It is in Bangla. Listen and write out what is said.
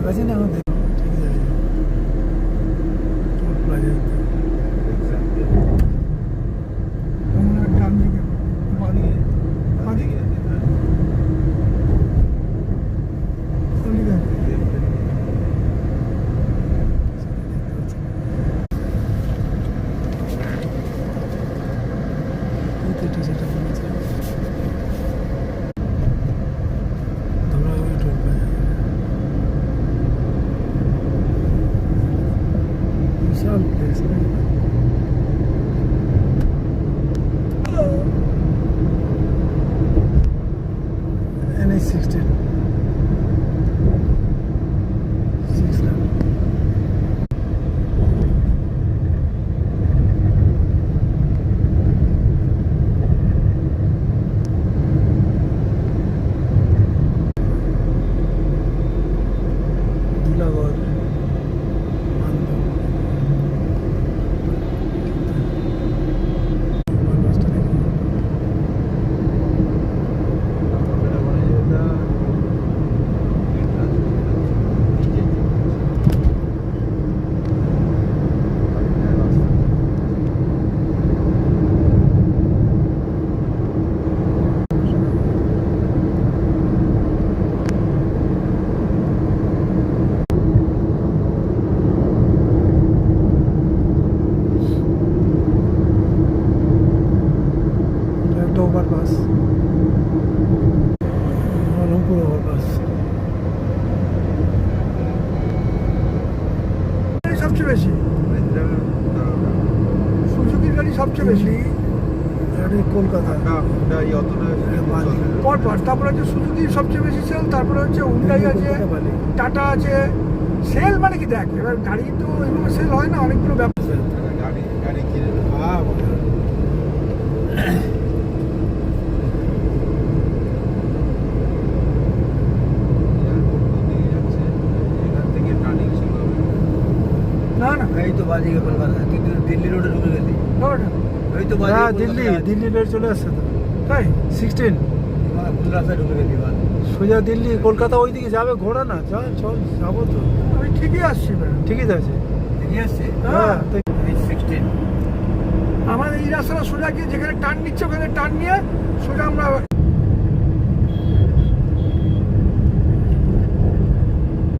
কাছে না আমাদের ঠিক আছে টোল প্লাজা ডান দিকে বাদিকে বাদিকে সেটা বলেছে তোমরা ওই টোল প্লাজা বিশাল place NH16 6 lakh Dulagarh overpass Rangpur overpass সবচেয়ে বেশি সুজুকির গাড়ি সবচেয়ে বেশি কলকাতা পরপর তারপরে হচ্ছে সুজুকি সবচেয়ে বেশি সেল, তারপরে হচ্ছে হুন্ডাই আছে, টাটা আছে। সেল মানে কি দেখ, এবার গাড়ি তো ওইভাবে সেল হয় না, অনেকগুলো ব্যবসা গাড়ি কিনে না না এই তো বাজিকে কলকাতা দিল্লি রোডে ঢুকে গেলি ওই তো দিল্লি রোড চলে আসছে তো তাই 16 ভুল রাস্তায় ঢুকে গেলি সোজা দিল্লি কলকাতা ওই দিকে যাবে ঘোরা না চল চল যাবো তো আমি ঠিকই আসছি ঠিকই আছে ঠিকই আসছে হ্যাঁ 16 আমাদের এই রাস্তাটা সোজা গিয়ে যেখানে টার্ন নিচ্ছে ওখানে টার্ন নিয়ে সোজা আমরা